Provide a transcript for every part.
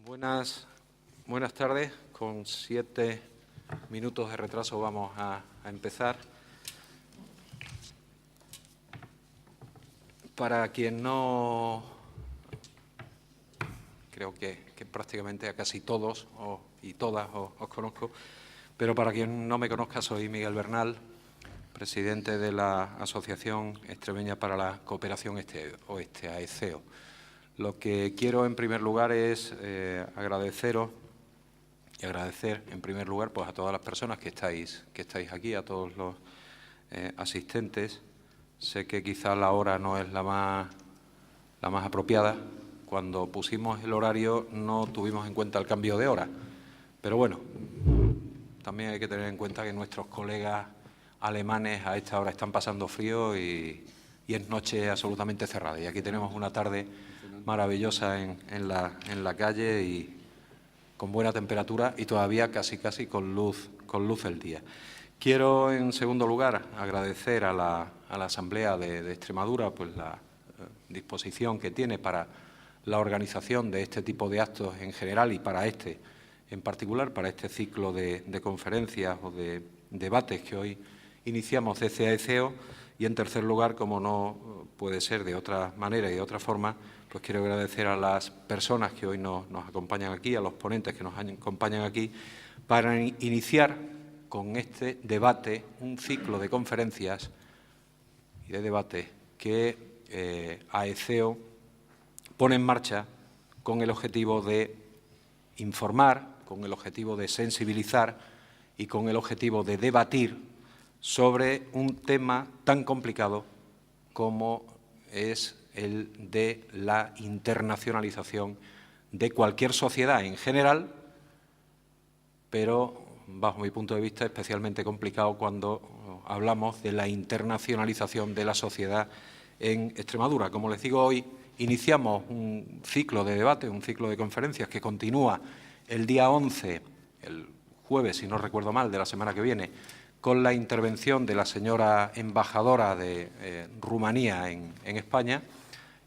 Buenas tardes. Con 7 minutos de retraso vamos a empezar. Para quien no, creo que prácticamente a casi todos y todas os conozco, pero para quien no me conozca, soy Miguel Bernal, presidente de la Asociación Extremeña para la Cooperación Oeste, AECEO. Lo que quiero en primer lugar es agradeceros y agradecer en primer lugar pues, a todas las personas que estáis aquí, a todos los asistentes. Sé que quizá la hora no es la más apropiada. Cuando pusimos el horario no tuvimos en cuenta el cambio de hora. Pero bueno, también hay que tener en cuenta que nuestros colegas alemanes a esta hora están pasando frío y es noche absolutamente cerrada. Y aquí tenemos una tarde maravillosa en la calle y con buena temperatura y todavía casi con luz el día. Quiero, en segundo lugar, agradecer a la Asamblea de Extremadura pues, la disposición que tiene para la organización de este tipo de actos en general y para este en particular, para este ciclo de conferencias o de debates que hoy iniciamos desde AECEO. Y, en tercer lugar, como no puede ser de otra manera y de otra forma, pues quiero agradecer a las personas que hoy nos acompañan aquí, a los ponentes que nos acompañan aquí, para iniciar con este debate un ciclo de conferencias y de debate que AECEO pone en marcha con el objetivo de informar, con el objetivo de sensibilizar y con el objetivo de debatir sobre un tema tan complicado como es el de la internacionalización de cualquier sociedad en general, pero, bajo mi punto de vista, especialmente complicado cuando hablamos de la internacionalización de la sociedad en Extremadura. Como les digo, hoy iniciamos un ciclo de debate, un ciclo de conferencias que continúa el día 11, el jueves, si no recuerdo mal, de la semana que viene, con la intervención de la señora embajadora de Rumanía en España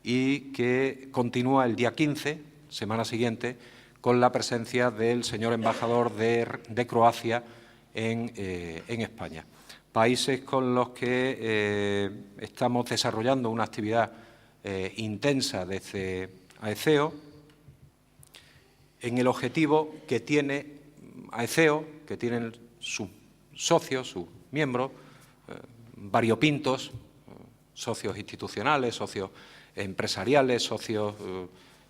y que continúa el día 15, semana siguiente, con la presencia del señor embajador de Croacia en España. Países con los que estamos desarrollando una actividad intensa desde AECEO en el objetivo que tiene AECEO, que tienen sus socios, sus miembros, variopintos, socios institucionales, socios empresariales, socios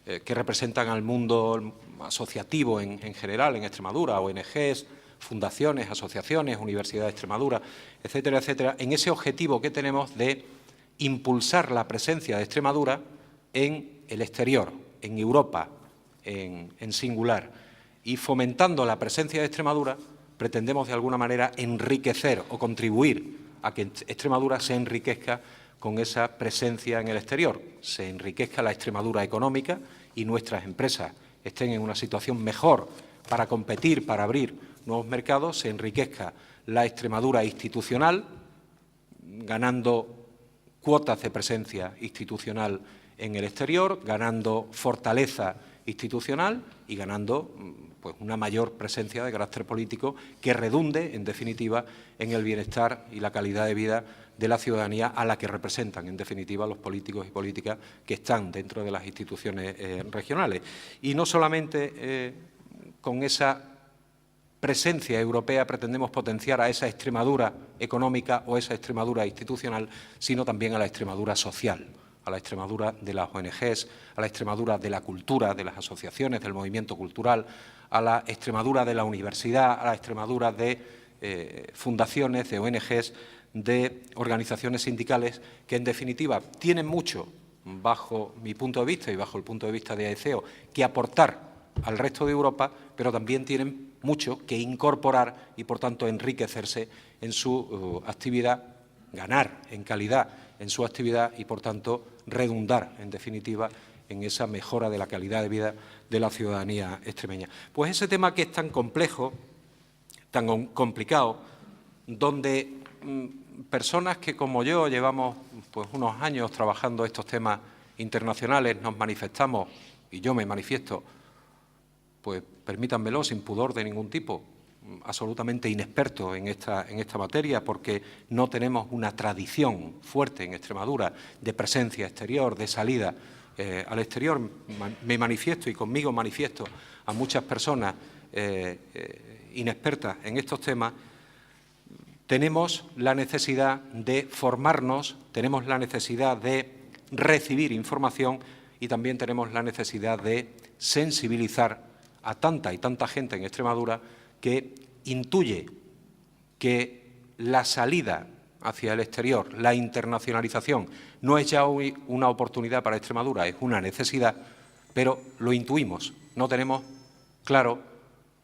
que representan al mundo asociativo en general, en Extremadura, ONGs, fundaciones, asociaciones, Universidad de Extremadura, etcétera, etcétera, en ese objetivo que tenemos de impulsar la presencia de Extremadura en el exterior, en Europa, en singular, y fomentando la presencia de Extremadura, pretendemos de alguna manera enriquecer o contribuir a que Extremadura se enriquezca con esa presencia en el exterior, se enriquezca la Extremadura económica y nuestras empresas estén en una situación mejor para competir, para abrir nuevos mercados, se enriquezca la Extremadura institucional, ganando cuotas de presencia institucional en el exterior, ganando fortaleza institucional y ganando pues, una mayor presencia de carácter político que redunde, en definitiva, en el bienestar y la calidad de vida de la ciudadanía a la que representan, en definitiva, los políticos y políticas que están dentro de las instituciones regionales. Y no solamente con esa presencia europea pretendemos potenciar a esa Extremadura económica o esa Extremadura institucional, sino también a la Extremadura social, a la Extremadura de las ONGs, a la Extremadura de la cultura, de las asociaciones, del movimiento cultural, a la Extremadura de la universidad, a la Extremadura de fundaciones, de ONGs, de organizaciones sindicales que, en definitiva, tienen mucho, bajo mi punto de vista y bajo el punto de vista de AECEO, que aportar al resto de Europa, pero también tienen mucho que incorporar y, por tanto, enriquecerse en su actividad, ganar en calidad en su actividad y, por tanto, redundar, en definitiva, en esa mejora de la calidad de vida de la ciudadanía extremeña. Pues ese tema que es tan complejo, tan complicado, donde personas que, como yo, llevamos pues, unos años trabajando estos temas internacionales, nos manifestamos, y yo me manifiesto, pues permítanmelo, sin pudor de ningún tipo, absolutamente inexperto en esta materia, porque no tenemos una tradición fuerte en Extremadura de presencia exterior, de salida al exterior. Me manifiesto y conmigo manifiesto a muchas personas inexpertas en estos temas. Tenemos la necesidad de formarnos, tenemos la necesidad de recibir información y también tenemos la necesidad de sensibilizar a tanta y tanta gente en Extremadura que intuye que la salida hacia el exterior, la internacionalización, no es ya hoy una oportunidad para Extremadura, es una necesidad, pero lo intuimos, no tenemos claro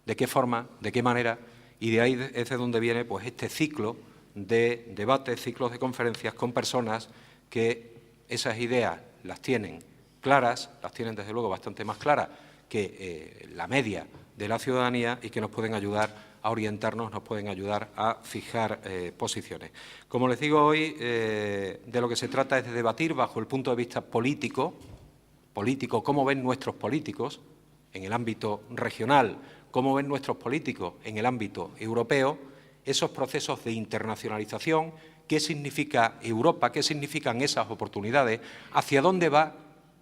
de qué forma, de qué manera, y de ahí es de donde viene pues este ciclo de debates, ciclos de conferencias con personas que esas ideas las tienen claras, las tienen desde luego bastante más claras que la media de la ciudadanía y que nos pueden ayudar a orientarnos, nos pueden ayudar a fijar posiciones. Como les digo hoy, de lo que se trata es de debatir bajo el punto de vista político, cómo ven nuestros políticos en el ámbito regional, cómo ven nuestros políticos en el ámbito europeo, esos procesos de internacionalización, qué significa Europa, qué significan esas oportunidades, hacia dónde va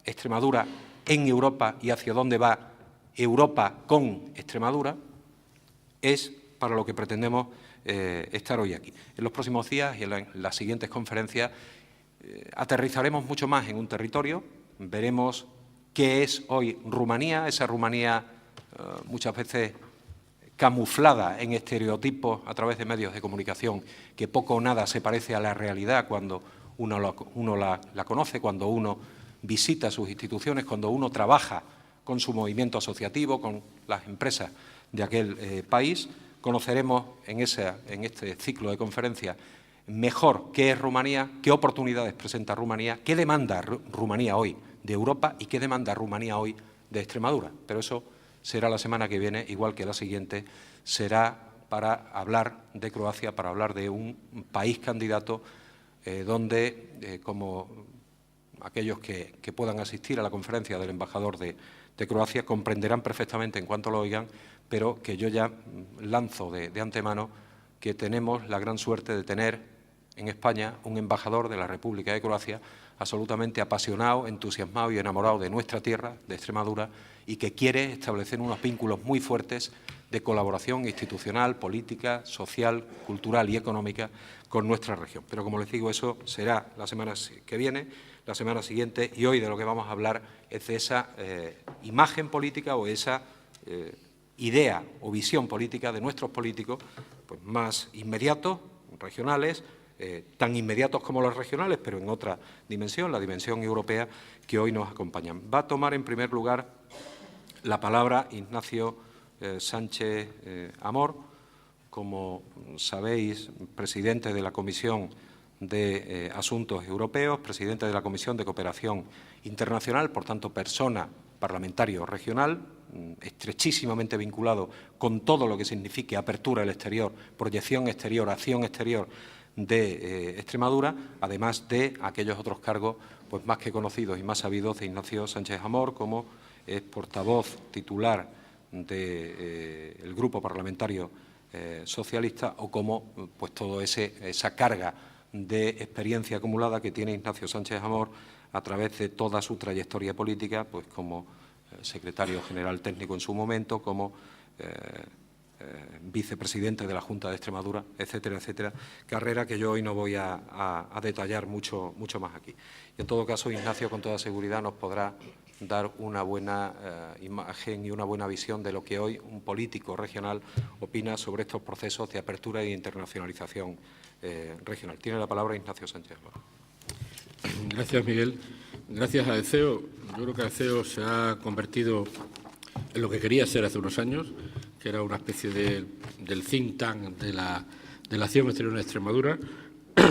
Extremadura en Europa y hacia dónde va Europa con Extremadura, es para lo que pretendemos estar hoy aquí. En los próximos días y en las siguientes conferencias aterrizaremos mucho más en un territorio, veremos qué es hoy Rumanía, esa Rumanía muchas veces camuflada en estereotipos a través de medios de comunicación, que poco o nada se parece a la realidad cuando uno la conoce, cuando uno visita sus instituciones, cuando uno trabaja con su movimiento asociativo, con las empresas de aquel país. Conoceremos en este ciclo de conferencias mejor qué es Rumanía, qué oportunidades presenta Rumanía, qué demanda Rumanía hoy de Europa y qué demanda Rumanía hoy de Extremadura. Pero eso será la semana que viene, igual que la siguiente, será para hablar de Croacia, para hablar de un país candidato donde, como aquellos que puedan asistir a la conferencia del embajador de Croacia comprenderán perfectamente en cuanto lo oigan, pero que yo ya lanzo de antemano que tenemos la gran suerte de tener en España un embajador de la República de Croacia absolutamente apasionado, entusiasmado y enamorado de nuestra tierra, de Extremadura, y que quiere establecer unos vínculos muy fuertes de colaboración institucional, política, social, cultural y económica con nuestra región. Pero, como les digo, eso será la semana que viene, la semana siguiente, y hoy de lo que vamos a hablar es de esa imagen política o esa idea o visión política de nuestros políticos pues, más inmediatos, regionales, tan inmediatos como los regionales, pero en otra dimensión, la dimensión europea, que hoy nos acompañan. Va a tomar, en primer lugar, la palabra Ignacio Sánchez Amor, como sabéis, presidente de la Comisión de Asuntos Europeos, presidente de la Comisión de Cooperación Internacional, por tanto, persona parlamentario regional, estrechísimamente vinculado con todo lo que signifique apertura al exterior, proyección exterior, acción exterior de Extremadura, además de aquellos otros cargos pues más que conocidos y más sabidos de Ignacio Sánchez Amor, como es portavoz titular del Grupo Parlamentario Socialista o como pues toda esa carga de experiencia acumulada que tiene Ignacio Sánchez Amor a través de toda su trayectoria política, pues como secretario general técnico en su momento, como vicepresidente de la Junta de Extremadura, etcétera, etcétera, carrera que yo hoy no voy a detallar mucho más aquí. Y en todo caso, Ignacio, con toda seguridad, nos podrá dar una buena imagen y una buena visión de lo que hoy un político regional opina sobre estos procesos de apertura e internacionalización regional. Tiene la palabra Ignacio Sánchez. Gracias, Miguel. Gracias a ECEO. Yo creo que ECEO se ha convertido en lo que quería ser hace unos años, que era una especie del think tank de la acción exterior en Extremadura.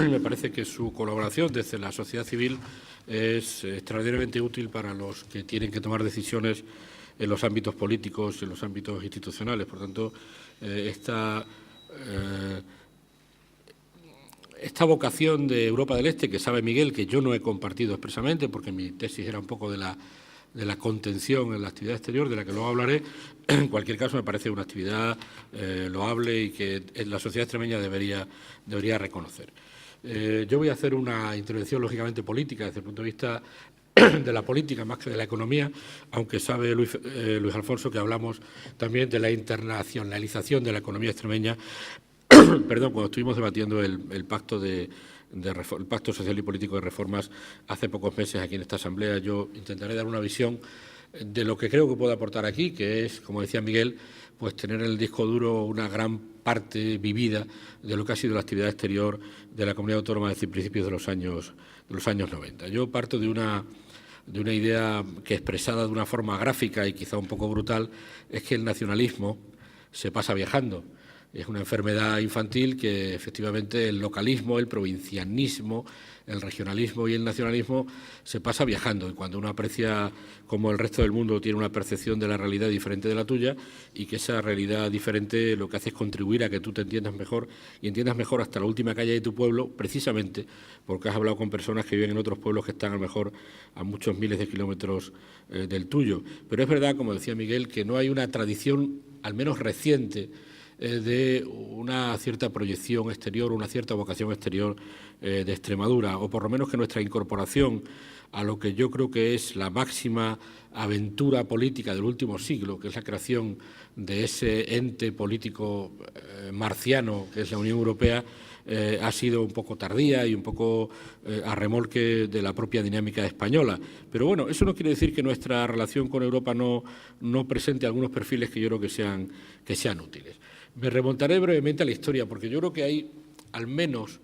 Me parece que su colaboración desde la sociedad civil es extraordinariamente útil para los que tienen que tomar decisiones en los ámbitos políticos, en los ámbitos institucionales. Por tanto, esta vocación de Europa del Este, que sabe Miguel que yo no he compartido expresamente, porque mi tesis era un poco de de la contención en la actividad exterior, de la que luego hablaré. En cualquier caso, me parece una actividad loable y que la sociedad extremeña debería reconocer. Yo voy a hacer una intervención, lógicamente, política, desde el punto de vista de la política más que de la economía, aunque sabe Luis Alfonso que hablamos también de la internacionalización de la economía extremeña, perdón, cuando estuvimos debatiendo el pacto el Pacto Social y Político de Reformas hace pocos meses aquí en esta Asamblea. Yo intentaré dar una visión de lo que creo que puedo aportar aquí, que es, como decía Miguel, pues tener en el disco duro una gran parte vivida de lo que ha sido la actividad exterior de la comunidad autónoma desde principios de los años 90. Yo parto de una idea que, expresada de una forma gráfica y quizá un poco brutal, es que el nacionalismo se pasa viajando. Es una enfermedad infantil que, efectivamente, el localismo, el provincianismo, el regionalismo y el nacionalismo se pasa viajando. Y cuando uno aprecia cómo el resto del mundo tiene una percepción de la realidad diferente de la tuya y que esa realidad diferente lo que hace es contribuir a que tú te entiendas mejor y entiendas mejor hasta la última calle de tu pueblo, precisamente porque has hablado con personas que viven en otros pueblos que están a lo mejor a muchos miles de kilómetros del tuyo. Pero es verdad, como decía Miguel, que no hay una tradición, al menos reciente, de una cierta proyección exterior, una cierta vocación exterior de Extremadura, o por lo menos que nuestra incorporación a lo que yo creo que es la máxima aventura política del último siglo, que es la creación de ese ente político marciano que es la Unión Europea, ha sido un poco tardía y un poco a remolque de la propia dinámica española. Pero bueno, eso no quiere decir que nuestra relación con Europa no presente algunos perfiles que yo creo que sean útiles. Me remontaré brevemente a la historia, porque yo creo que hay al menos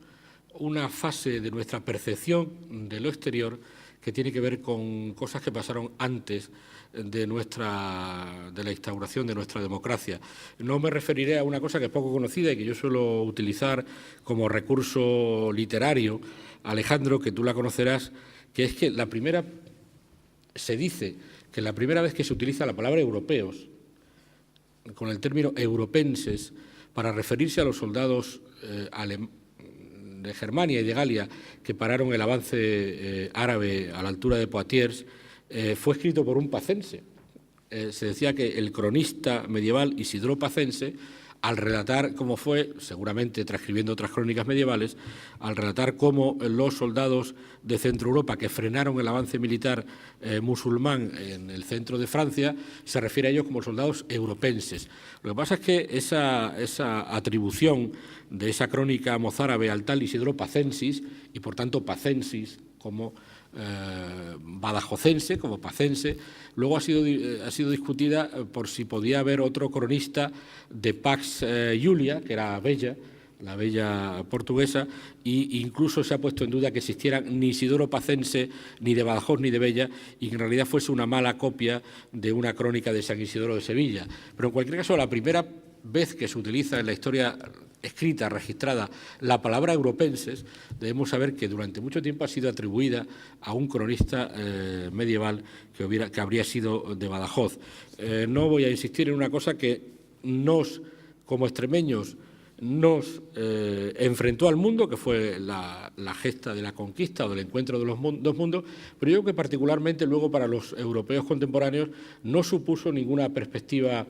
una fase de nuestra percepción de lo exterior que tiene que ver con cosas que pasaron antes de la instauración de nuestra democracia. No me referiré a una cosa que es poco conocida y que yo suelo utilizar como recurso literario, Alejandro, que tú la conocerás, que es que se dice que la primera vez que se utiliza la palabra europeos, con el término europenses, para referirse a los soldados de Germania y de Galia que pararon el avance árabe a la altura de Poitiers, fue escrito por un pacense. Se decía que el cronista medieval Isidro Pacense, al relatar cómo fue, seguramente transcribiendo otras crónicas medievales, al relatar cómo los soldados de Centro Europa que frenaron el avance militar musulmán en el centro de Francia, se refiere a ellos como soldados europenses. Lo que pasa es que esa atribución de esa crónica mozárabe al tal Isidro Pacensis, y por tanto Pacensis como badajocense, como pacense, luego ha sido discutida por si podía haber otro cronista de Pax Iulia, que era Bella, la bella portuguesa, e incluso se ha puesto en duda que existieran ni Isidoro Pacense, ni de Badajoz, ni de Bella, y que en realidad fuese una mala copia de una crónica de San Isidoro de Sevilla. Pero en cualquier caso, la primera vez que se utiliza en la historia escrita, registrada, la palabra europenses, debemos saber que durante mucho tiempo ha sido atribuida a un cronista medieval que habría sido de Badajoz. No voy a insistir en una cosa que como extremeños, nos enfrentó al mundo, que fue la gesta de la conquista o del encuentro de los dos mundos, pero yo creo que particularmente luego para los europeos contemporáneos no supuso ninguna perspectiva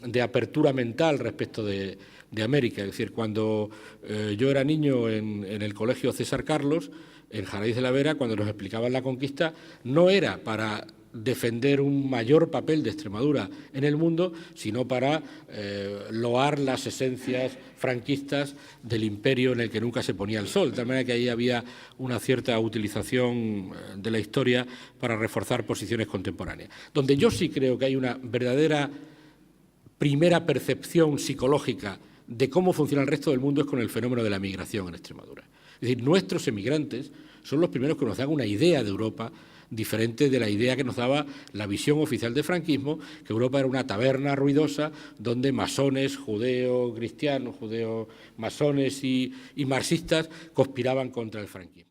de apertura mental respecto de América. Es decir, cuando yo era niño en el colegio César Carlos, en Jaraíz de la Vera, cuando nos explicaban la conquista, no era para defender un mayor papel de Extremadura en el mundo, sino para loar las esencias franquistas del imperio en el que nunca se ponía el sol. De tal manera que ahí había una cierta utilización de la historia para reforzar posiciones contemporáneas. Donde yo sí creo que hay una verdadera primera percepción psicológica de cómo funciona el resto del mundo es con el fenómeno de la migración en Extremadura. Es decir, nuestros emigrantes son los primeros que nos dan una idea de Europa diferente de la idea que nos daba la visión oficial del franquismo, que Europa era una taberna ruidosa donde masones, judeo-cristianos, judeo-masones y marxistas conspiraban contra el franquismo.